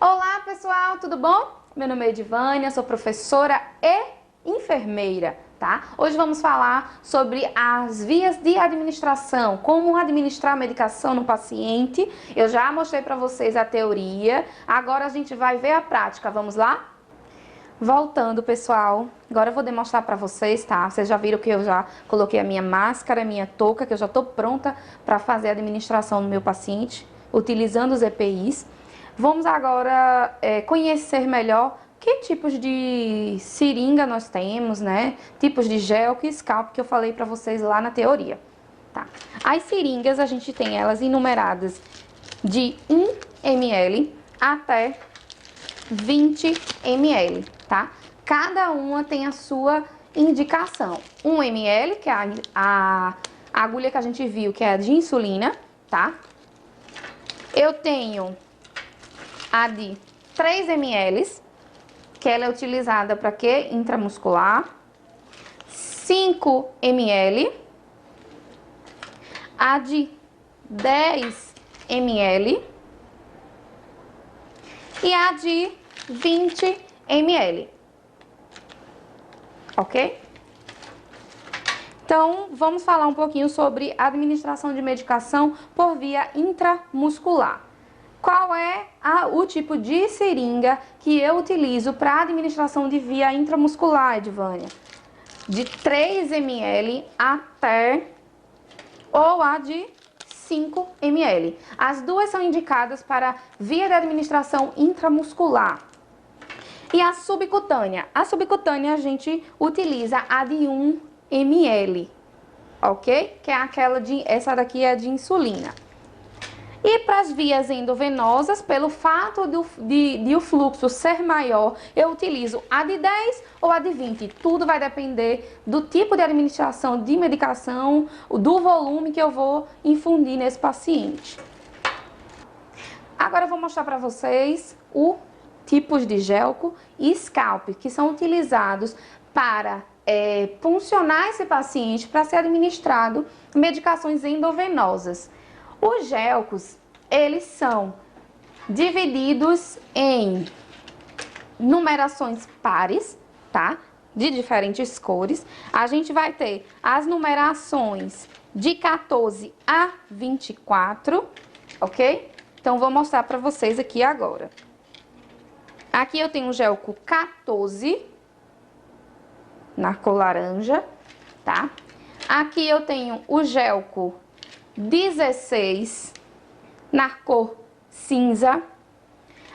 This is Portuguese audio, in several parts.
Olá pessoal, tudo bom? Meu nome é Edvânia, sou professora e enfermeira, tá? Hoje vamos falar sobre as vias de administração, como administrar a medicação no paciente. Eu já mostrei para vocês a teoria, agora a gente vai ver a prática, vamos lá? Voltando, pessoal, agora eu vou demonstrar para vocês, tá? Vocês já viram que eu já coloquei a minha máscara, a minha touca, que eu já tô pronta para fazer a administração no meu paciente, utilizando os EPIs. Vamos agora conhecer melhor que tipos de seringa nós temos, né? Tipos de gel e scalp que eu falei para vocês lá na teoria, tá? As seringas, a gente tem elas enumeradas de 1 ml até 20 ml, tá? Cada uma tem a sua indicação. 1 ml, que é a agulha que a gente viu, que é a de insulina, tá? Eu tenho a de 3 ml, que ela é utilizada para quê? Intramuscular. 5 ml. A de 10 ml. E a de 20 ml. Ok? Então, vamos falar um pouquinho sobre a administração de medicação por via intramuscular. Qual é o tipo de seringa que eu utilizo para administração de via intramuscular, Edvânia? De 3 ml até ou a de 5 ml. As duas são indicadas para via de administração intramuscular. E a subcutânea? A subcutânea a gente utiliza a de 1 ml, ok? Que é aquela essa daqui é de insulina. E para as vias endovenosas, pelo fato de o fluxo ser maior, eu utilizo a de 10 ou a de 20. Tudo vai depender do tipo de administração de medicação, do volume que eu vou infundir nesse paciente. Agora eu vou mostrar para vocês os tipos de gelco e scalp, que são utilizados para puncionar esse paciente para ser administrado medicações endovenosas. Os gelcos, eles são divididos em numerações pares, tá? De diferentes cores. A gente vai ter as numerações de 14 a 24, ok? Então, vou mostrar para vocês aqui agora. Aqui eu tenho o gelco 14, na cor laranja, tá? Aqui eu tenho o gelco 16, na cor cinza.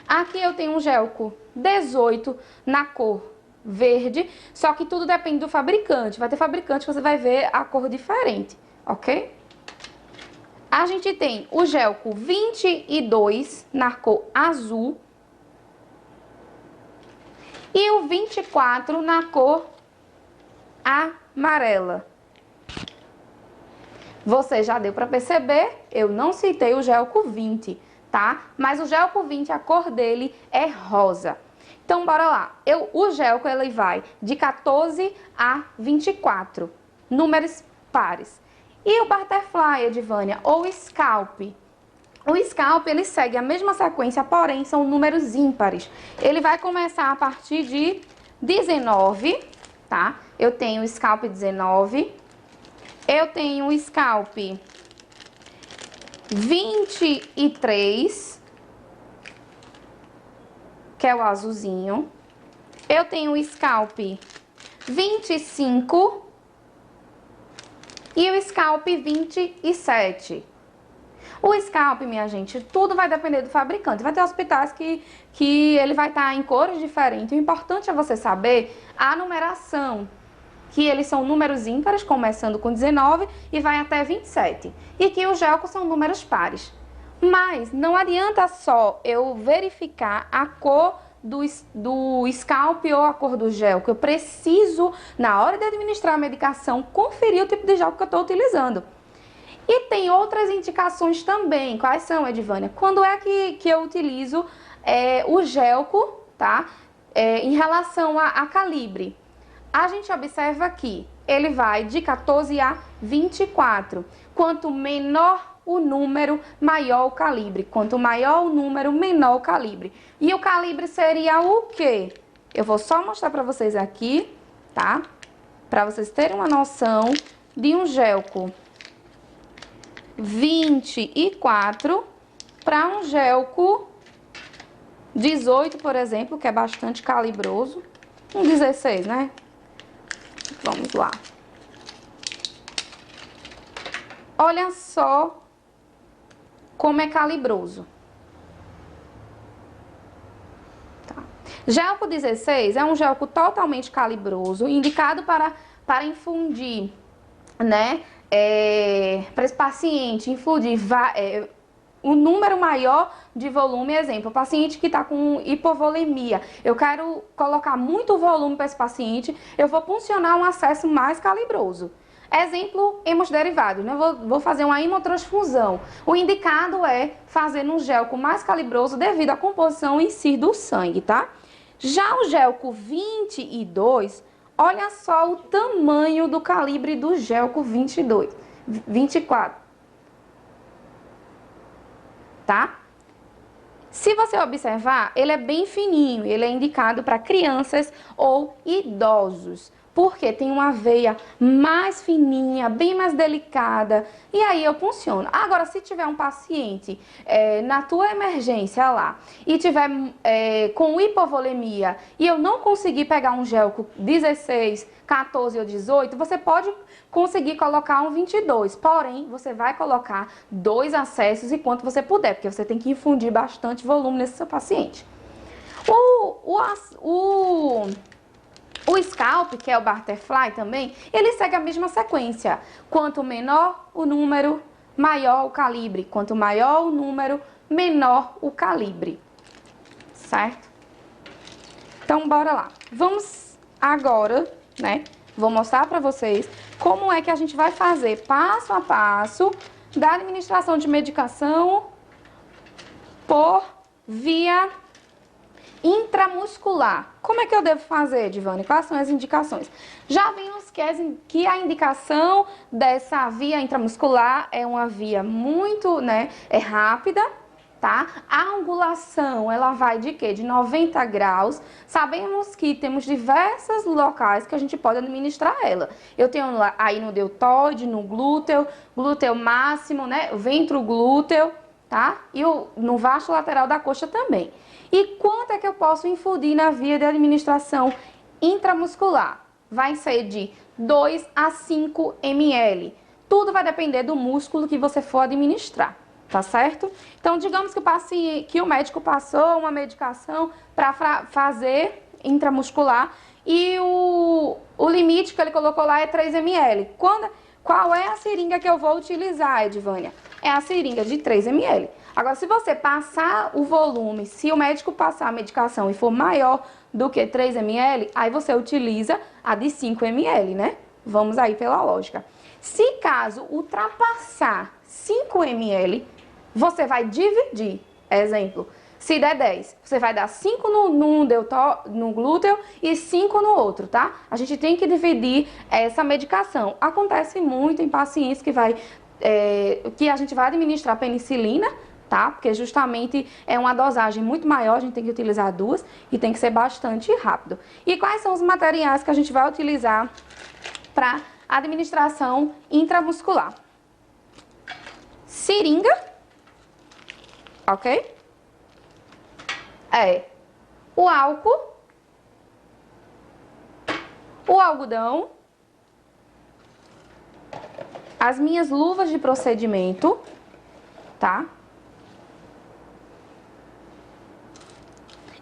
Aqui eu tenho um gelco 18, na cor verde. Só que tudo depende do fabricante. Vai ter fabricante que você vai ver a cor diferente, ok? A gente tem o gelco 22, na cor azul. E o 24, na cor amarela. Você já deu para perceber, eu não citei o gelco 20, tá? Mas o gelco 20, a cor dele é rosa. Então, bora lá. O gelco, ele vai de 14 a 24, números pares. E o butterfly, Edvânia, ou scalp? O scalp, ele segue a mesma sequência, porém, são números ímpares. Ele vai começar a partir de 19, tá? Eu tenho o scalp 19. Eu tenho o scalp 23, que é o azulzinho. Eu tenho o scalp 25 e o scalp 27. O scalp, minha gente, tudo vai depender do fabricante. Vai ter hospitais que ele vai estar em cores diferentes. O importante é você saber a numeração, que eles são números ímpares, começando com 19 e vai até 27. E que os gelcos são números pares. Mas não adianta só eu verificar a cor do scalp ou a cor do gelco. Eu preciso, na hora de administrar a medicação, conferir o tipo de gelco que eu estou utilizando. E tem outras indicações também. Quais são, Edvânia? Quando é que eu utilizo o gelco, tá? Em relação a calibre. A gente observa que ele vai de 14 a 24. Quanto menor o número, maior o calibre. Quanto maior o número, menor o calibre. E o calibre seria o quê? Eu vou só mostrar para vocês aqui, tá? Para vocês terem uma noção de um gelco 24 para um gelco 18, por exemplo, que é bastante calibroso. Um 16, né? Vamos lá. Olha só como é calibroso. Tá. Gelco 16 é um gelco totalmente calibroso, indicado para infundir, né? Para esse paciente infundir um número maior de volume. Exemplo, o paciente que está com hipovolemia, eu quero colocar muito volume para esse paciente, eu vou funcionar um acesso mais calibroso. Exemplo, hemoderivados, né? Vou fazer uma hemotransfusão. O indicado é fazer um gelco mais calibroso devido à composição em si do sangue, tá? Já o gelco 22, olha só o tamanho do calibre do gelco 24. Tá? Se você observar, ele é bem fininho, ele é indicado para crianças ou idosos, porque tem uma veia mais fininha, bem mais delicada, e aí eu funciono. Agora, se tiver um paciente na tua emergência lá, e tiver com hipovolemia, e eu não conseguir pegar um gelco 16, 14 ou 18, você pode conseguir colocar um 22, porém, você vai colocar 2 acessos enquanto você puder, porque você tem que infundir bastante volume nesse seu paciente. O scalp, que é o butterfly também, ele segue a mesma sequência. Quanto menor o número, maior o calibre. Quanto maior o número, menor o calibre. Certo? Então, bora lá. Vamos agora, né? Vou mostrar para vocês como é que a gente vai fazer passo a passo da administração de medicação por via intramuscular. Como é que eu devo fazer, Divane? Quais são as indicações? Já vimos que a indicação dessa via intramuscular é uma via muito, né, rápida, tá? A angulação, ela vai de quê? De 90 graus. Sabemos que temos diversos locais que a gente pode administrar ela. Eu tenho aí no deltoide, no glúteo, glúteo máximo, né? Ventroglúteo, tá? E no vasto lateral da coxa também. E quanto é que eu posso infundir na via de administração intramuscular? Vai ser de 2 a 5 ml. Tudo vai depender do músculo que você for administrar, tá certo? Então, digamos que o médico passou uma medicação para fazer intramuscular e o limite que ele colocou lá é 3 ml. Qual é a seringa que eu vou utilizar, Edvânia? É a seringa de 3 ml. Agora, se você passar o volume, se o médico passar a medicação e for maior do que 3 ml, aí você utiliza a de 5 ml, né? Vamos aí pela lógica. Se caso ultrapassar 5 ml, você vai dividir. Exemplo, se der 10, você vai dar 5 no glúteo e 5 no outro, tá? A gente tem que dividir essa medicação. Acontece muito em pacientes que a gente vai administrar penicilina, tá? Porque justamente é uma dosagem muito maior, a gente tem que utilizar 2 e tem que ser bastante rápido. E quais são os materiais que a gente vai utilizar para administração intramuscular? Seringa, ok? O álcool, o algodão, as minhas luvas de procedimento, tá?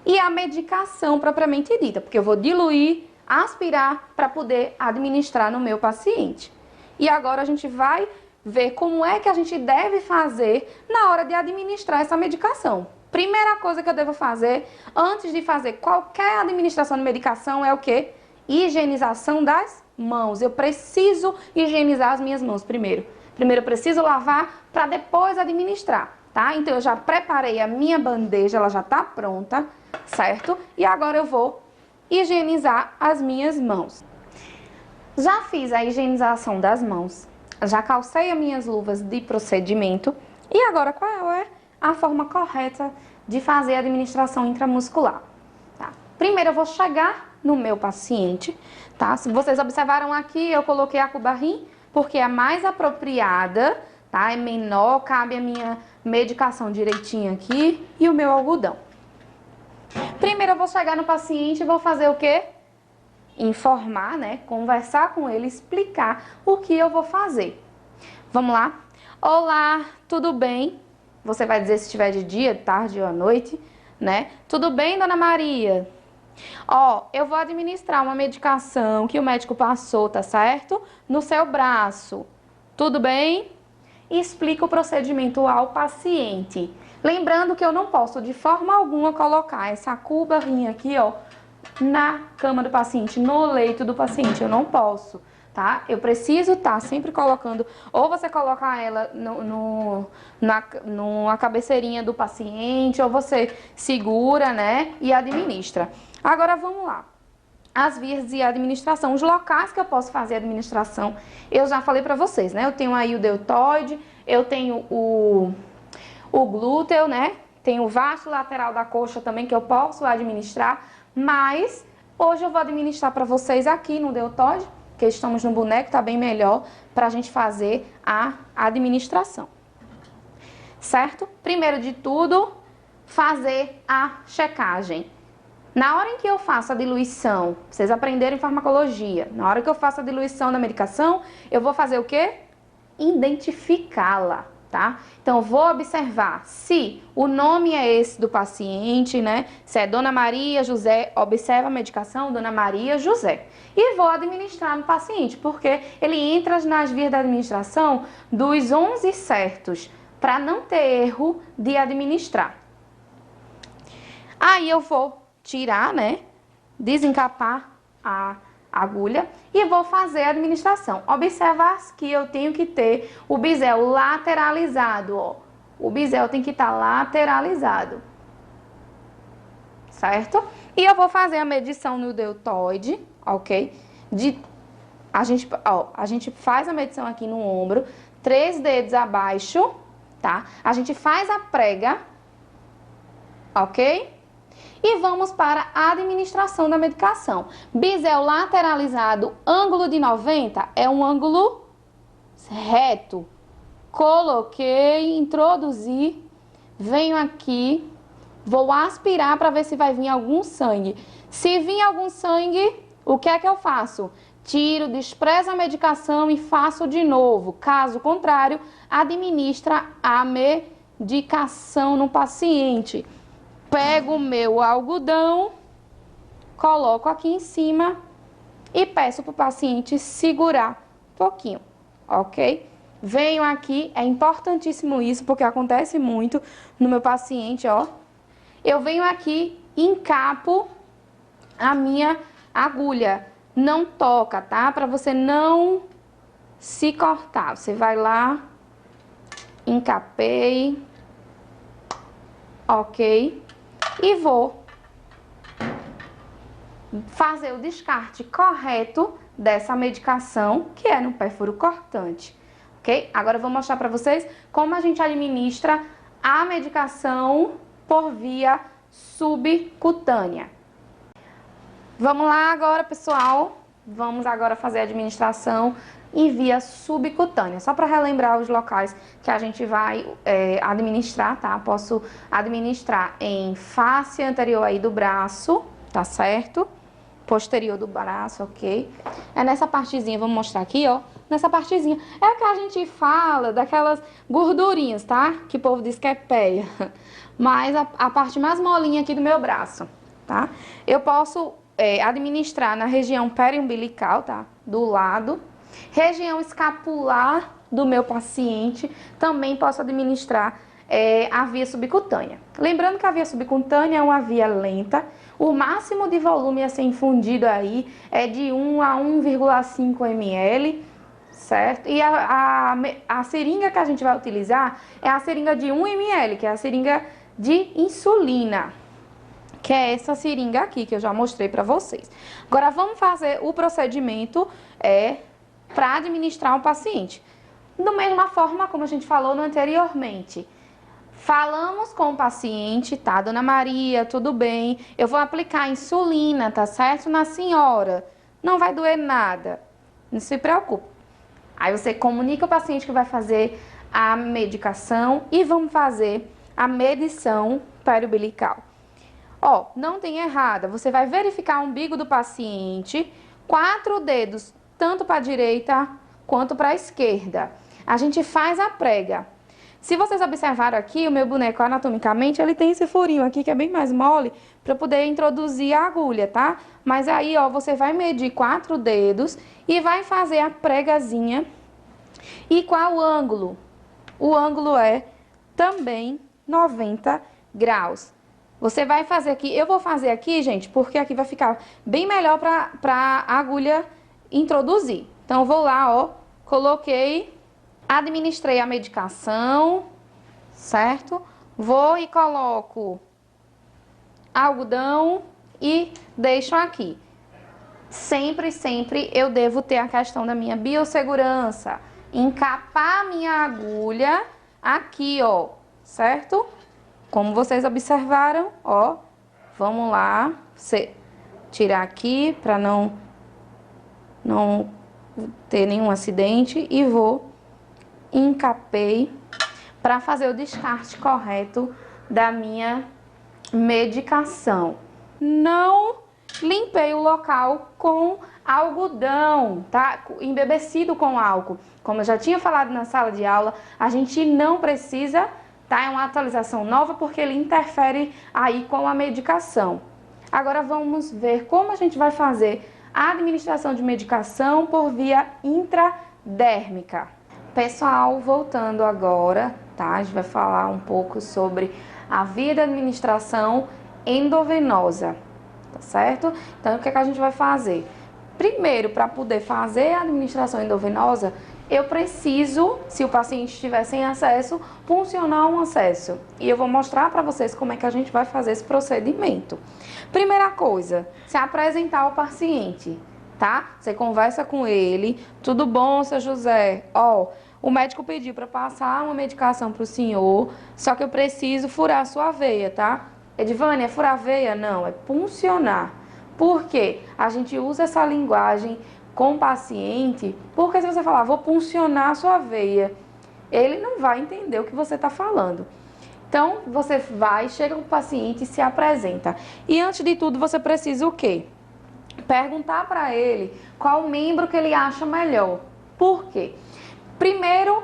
E a medicação propriamente dita, porque eu vou diluir, aspirar para poder administrar no meu paciente. E agora a gente vai ver como é que a gente deve fazer na hora de administrar essa medicação. Primeira coisa que eu devo fazer antes de fazer qualquer administração de medicação é o quê? Higienização das mãos. Eu preciso higienizar as minhas mãos primeiro. Primeiro eu preciso lavar para depois administrar, tá? Então eu já preparei a minha bandeja, ela já está pronta, certo? E agora eu vou higienizar as minhas mãos. Já fiz a higienização das mãos. já calcei as minhas luvas de procedimento. E agora, qual é a forma correta de fazer a administração intramuscular? Tá? Primeiro, eu vou chegar no meu paciente, tá? Se vocês observaram aqui, eu coloquei a cubarrim, porque é a mais apropriada, tá? É menor, cabe a minha medicação direitinho aqui e o meu algodão. Primeiro, eu vou chegar no paciente e vou fazer o quê? Informar, né? Conversar com ele, explicar o que eu vou fazer. Vamos lá? Olá, tudo bem? Você vai dizer se estiver de dia, de tarde ou à noite, né? Tudo bem, dona Maria? Ó, eu vou administrar uma medicação que o médico passou, tá certo? No seu braço. Tudo bem? E explica o procedimento ao paciente. Lembrando que eu não posso de forma alguma colocar essa cubarrinha aqui, ó, na cama do paciente, no leito do paciente. Eu não posso, tá? Eu preciso estar sempre colocando, ou você coloca ela na cabeceirinha do paciente, ou você segura, né, e administra. Agora vamos lá. As vias de administração, os locais que eu posso fazer a administração, eu já falei pra vocês, né? Eu tenho aí o deltoide, eu tenho o glúteo, né? Tem o vasto lateral da coxa também que eu posso administrar, mas hoje eu vou administrar para vocês aqui no deltoide, que estamos no boneco, tá bem melhor pra gente fazer a administração. Certo? Primeiro de tudo, fazer a checagem. Na hora em que eu faço a diluição, vocês aprenderam em farmacologia, na hora que eu faço a diluição da medicação, eu vou fazer o quê? Identificá-la. Tá? Então, vou observar se o nome é esse do paciente, né? Se é Dona Maria José, observa a medicação Dona Maria José. E vou administrar no paciente, porque ele entra nas vias da administração dos 11 certos, para não ter erro de administrar. Aí eu vou tirar, né? Desencapar a agulha e vou fazer a administração. Observar que eu tenho que ter o bisel lateralizado, ó. O bisel tem que estar lateralizado, certo? E eu vou fazer a medição no deltoide, ok? A gente faz a medição aqui no ombro, 3 dedos abaixo, tá? A gente faz a prega, ok? E vamos para a administração da medicação. Bisel lateralizado, ângulo de 90 é um ângulo reto. Coloquei, introduzi, venho aqui, vou aspirar para ver se vai vir algum sangue. Se vir algum sangue, o que é que eu faço? Tiro, desprezo a medicação e faço de novo. Caso contrário, administra a medicação no paciente. Pego o meu algodão, coloco aqui em cima e peço para o paciente segurar um pouquinho, ok? Venho aqui, é importantíssimo isso, porque acontece muito no meu paciente, ó. Eu venho aqui, encapo a minha agulha. Não toca, tá? Para você não se cortar. Você vai lá, encapei, ok? E vou fazer o descarte correto dessa medicação, que é no pérfuro cortante, ok? Agora eu vou mostrar para vocês como a gente administra a medicação por via subcutânea. Vamos lá agora, pessoal. Vamos agora fazer a administração em via subcutânea. Só para relembrar os locais que a gente vai administrar, tá? Posso administrar em face anterior aí do braço, tá certo? Posterior do braço, ok? É nessa partezinha, vamos mostrar aqui, ó. Nessa partezinha. É o que a gente fala daquelas gordurinhas, tá? Que o povo diz que é péia. Mas a parte mais molinha aqui do meu braço, tá? Eu posso administrar na região periumbilical, tá? Do lado. Região escapular do meu paciente, também posso administrar a via subcutânea. Lembrando que a via subcutânea é uma via lenta, o máximo de volume a ser infundido aí é de 1 a 1,5 ml, certo? E a seringa que a gente vai utilizar é a seringa de 1 ml, que é a seringa de insulina, que é essa seringa aqui que eu já mostrei para vocês. Agora vamos fazer o procedimento para administrar o paciente. Da mesma forma como a gente falou anteriormente. Falamos com o paciente, tá, dona Maria, tudo bem, eu vou aplicar insulina, tá certo? Na senhora, não vai doer nada, não se preocupe. Aí você comunica ao paciente que vai fazer a medicação e vamos fazer a medição periumbilical. Ó, não tem errada, você vai verificar o umbigo do paciente, 4 dedos, tanto para a direita quanto para a esquerda. A gente faz a prega. Se vocês observaram aqui, o meu boneco anatomicamente, ele tem esse furinho aqui que é bem mais mole para poder introduzir a agulha, tá? Mas aí, ó, você vai medir 4 dedos e vai fazer a pregazinha. E qual o ângulo? O ângulo é também 90 graus. Você vai fazer aqui, eu vou fazer aqui, gente, porque aqui vai ficar bem melhor para a agulha introduzir. Então, eu vou lá, ó, coloquei, administrei a medicação, certo? Vou e coloco algodão e deixo aqui. Sempre, sempre eu devo ter a questão da minha biossegurança. Encapar a minha agulha aqui, ó, certo? Como vocês observaram, ó, vamos lá, tirar aqui para não ter nenhum acidente e vou encapei para fazer o descarte correto da minha medicação. Não limpei o local com algodão, tá? Embebecido com álcool. Como eu já tinha falado na sala de aula, a gente não precisa, tá? É uma atualização nova porque ele interfere aí com a medicação. Agora vamos ver como a gente vai fazer a administração de medicação por via intradérmica. Pessoal, voltando agora, tá? A gente vai falar um pouco sobre a via de administração endovenosa, tá certo? Então, o que é que a gente vai fazer? Primeiro, para poder fazer a administração endovenosa, eu preciso, se o paciente estiver sem acesso, puncionar um acesso. E eu vou mostrar para vocês como é que a gente vai fazer esse procedimento. Primeira coisa, se apresentar ao paciente, tá? Você conversa com ele, tudo bom, seu José? Ó, o médico pediu para passar uma medicação para o senhor, só que eu preciso furar a sua veia, tá? Edivânia, é furar a veia? Não, é puncionar. Por quê? A gente usa essa linguagem com o paciente, porque se você falar, vou puncionar a sua veia, ele não vai entender o que você está falando. Então, você vai, chega com o paciente e se apresenta. E antes de tudo, você precisa o quê? Perguntar para ele qual membro que ele acha melhor. Por quê? Primeiro,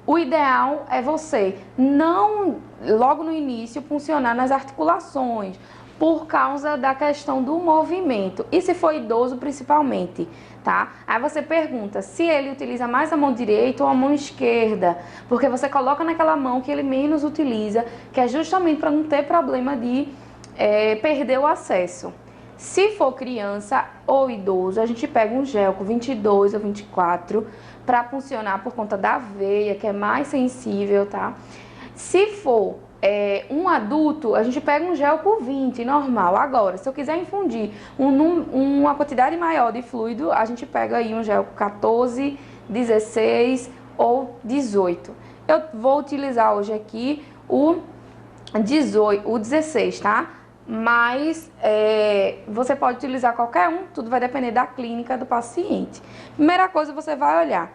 o ideal é você não, logo no início, funcionar nas articulações, por causa da questão do movimento. E se for idoso, principalmente, tá? Aí você pergunta se ele utiliza mais a mão direita ou a mão esquerda, porque você coloca naquela mão que ele menos utiliza, que é justamente para não ter problema de perder o acesso. Se for criança ou idoso, a gente pega um gel com 22 ou 24 para funcionar por conta da veia, que é mais sensível, tá? Se for um adulto, a gente pega um gel com 20, normal. Agora, se eu quiser infundir uma quantidade maior de fluido, a gente pega aí um gel com 14, 16 ou 18. Eu vou utilizar hoje aqui o 16, tá? Mas você pode utilizar qualquer um, tudo vai depender da clínica do paciente. Primeira coisa, você vai olhar,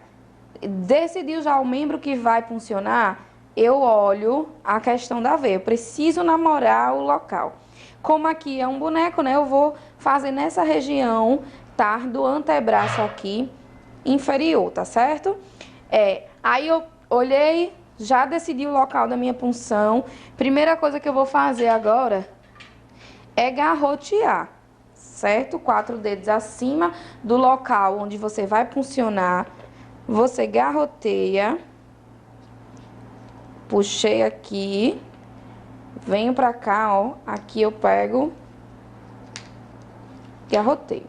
decidiu já o membro que vai funcionar, eu olho a questão da veia, eu preciso namorar o local. Como aqui é um boneco, né, eu vou fazer nessa região, tá, do antebraço aqui, inferior, tá certo? Aí eu olhei, já decidi o local da minha punção. Primeira coisa que eu vou fazer agora é garrotear, certo? 4 dedos acima do local onde você vai puncionar, você garroteia, puxei aqui, venho pra cá, ó, aqui eu pego, garroteio.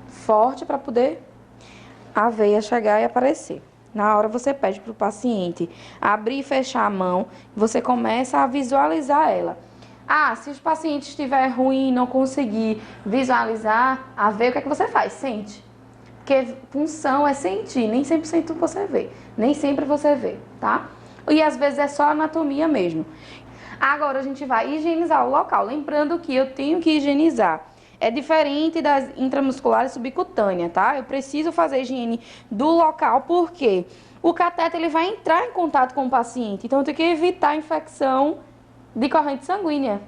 Forte para poder a veia chegar e aparecer. Na hora você pede pro paciente abrir e fechar a mão, você começa a visualizar ela. Ah, se o paciente estiver ruim e não conseguir visualizar a veia, o que é que você faz? Sente. Porque punção é sentir, nem 100% você vê. Nem sempre você vê, tá? E às vezes é só anatomia mesmo. Agora a gente vai higienizar o local. Lembrando que eu tenho que higienizar. É diferente das intramusculares subcutâneas, tá? Eu preciso fazer higiene do local porque o cateter ele vai entrar em contato com o paciente. Então eu tenho que evitar a infecção de corrente sanguínea,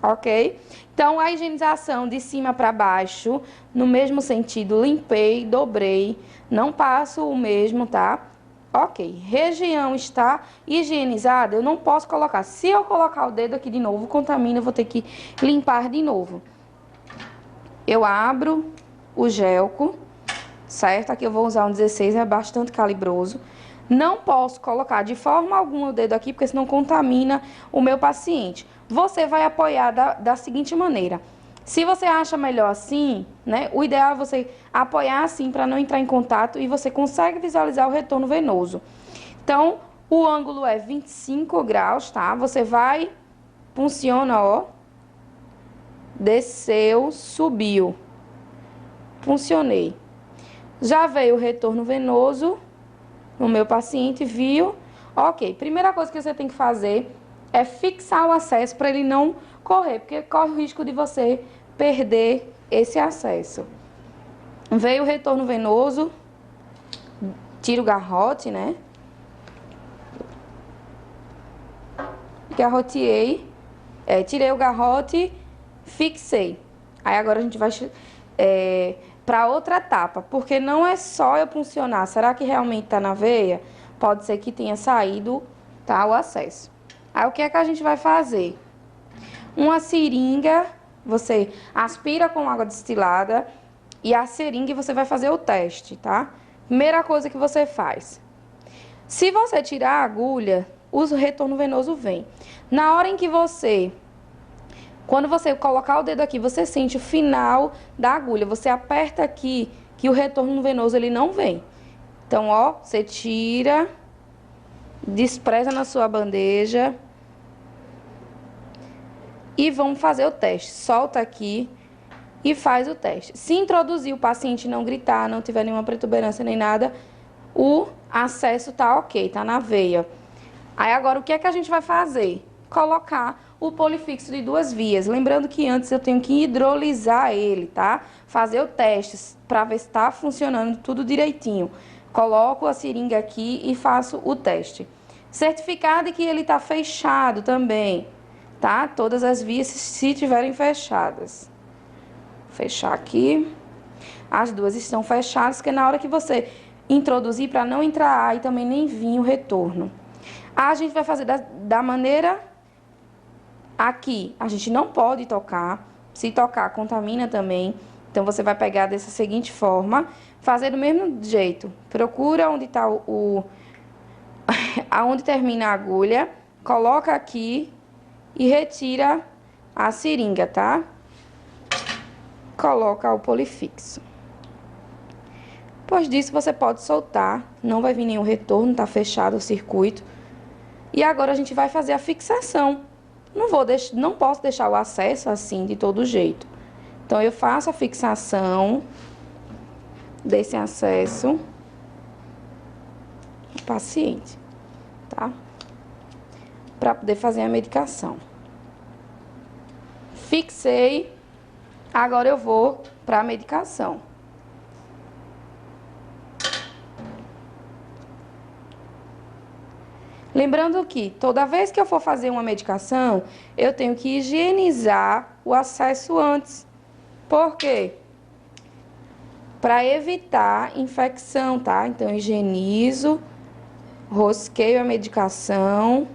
ok? Então a higienização de cima para baixo, no mesmo sentido, limpei, dobrei, não passo o mesmo, tá? Ok, região está higienizada, eu não posso colocar. Se eu colocar o dedo aqui de novo, contamina, eu vou ter que limpar de novo. Eu abro o gelco, certo? Aqui eu vou usar um 16, é bastante calibroso. Não posso colocar de forma alguma o dedo aqui, porque senão contamina o meu paciente. Você vai apoiar da seguinte maneira. Se você acha melhor assim, né? O ideal é você apoiar assim para não entrar em contato e você consegue visualizar o retorno venoso. Então, o ângulo é 25 graus, tá? Você vai, funciona, ó. Desceu, subiu. Funcionei. Já veio o retorno venoso no meu paciente, viu? Ok, primeira coisa que você tem que fazer é fixar o acesso para ele não correr, porque corre o risco de você perder esse acesso. Veio o retorno venoso, tira o garrote, né? Garroteei, tirei o garrote, fixei. Aí agora a gente vai para outra etapa, porque não é só eu puncionar. Será que realmente tá na veia? Pode ser que tenha saído, tá, o acesso. Aí o que é que a gente vai fazer? Uma seringa, você aspira com água destilada e a seringa você vai fazer o teste, tá? Primeira coisa que você faz. Se você tirar a agulha, o retorno venoso vem. Na hora em que quando você colocar o dedo aqui, você sente o final da agulha. Você aperta aqui que o retorno venoso ele não vem. Então, ó, você tira, despreza na sua bandeja e vamos fazer o teste. Solta aqui e faz o teste. Se introduzir o paciente não gritar, não tiver nenhuma protuberância nem nada, o acesso tá ok, tá na veia. Aí agora o que é que a gente vai fazer? Colocar o polifixo de 2 vias. Lembrando que antes eu tenho que hidrolisar ele, tá? Fazer o teste para ver se tá funcionando tudo direitinho. Coloco a seringa aqui e faço o teste. Certificar de que ele tá fechado também, tá? Todas as vias se tiverem fechadas. Fechar aqui. As duas estão fechadas, porque na hora que você introduzir, para não entrar ar e também nem vir o retorno. A gente vai fazer da maneira aqui. A gente não pode tocar. Se tocar, contamina também. Então, você vai pegar dessa seguinte forma. Fazer do mesmo jeito. Procura onde está aonde termina a agulha. Coloca aqui e retira a seringa, tá? Coloca o polifixo. Depois disso, você pode soltar. Não vai vir nenhum retorno, tá fechado o circuito. E agora a gente vai fazer a fixação. Não posso deixar o acesso assim de todo jeito. Então, eu faço a fixação desse acesso do paciente, tá? Para poder fazer a medicação. Fixei. Agora eu vou para a medicação. Lembrando que toda vez que eu for fazer uma medicação, eu tenho que higienizar o acesso antes. Por quê? Para evitar infecção, tá? Então, higienizo, rosqueio a medicação.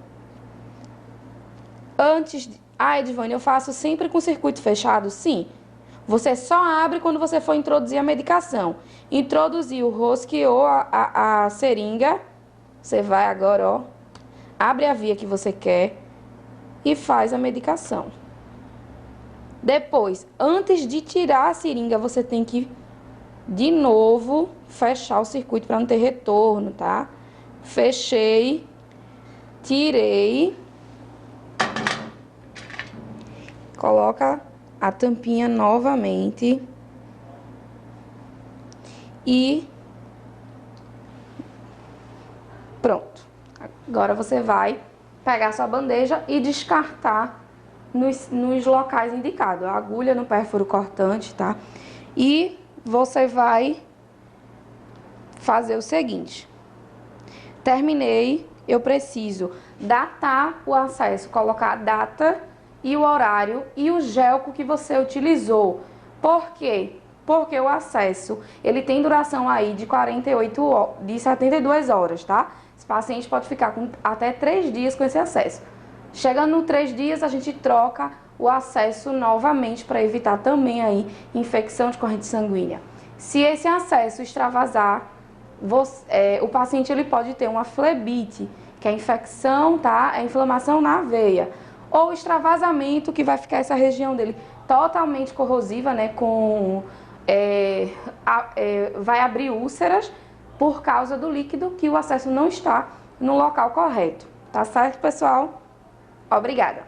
Edvânia, eu faço sempre com circuito fechado? Sim. Você só abre quando você for introduzir a medicação. Introduziu, rosqueou a seringa. Você vai agora, ó. Abre a via que você quer e faz a medicação. Depois, antes de tirar a seringa, você tem que, de novo, fechar o circuito para não ter retorno, tá? Fechei, tirei, coloca a tampinha novamente e pronto. Agora você vai pegar sua bandeja e descartar nos locais indicados. A agulha no pérfuro cortante, tá? E você vai fazer o seguinte. Terminei, eu preciso datar o acesso, colocar a data e o horário e o gelco que você utilizou. Por quê? Porque o acesso, ele tem duração aí de 72 horas, tá? Esse paciente pode ficar com até 3 dias com esse acesso. Chegando no 3 dias, a gente troca o acesso novamente para evitar também aí infecção de corrente sanguínea. Se esse acesso extravasar, o paciente ele pode ter uma flebite, que é infecção, tá? É inflamação na veia. Ou extravasamento, que vai ficar essa região dele totalmente corrosiva, né? Vai abrir úlceras por causa do líquido que o acesso não está no local correto. Tá certo, pessoal? Obrigada!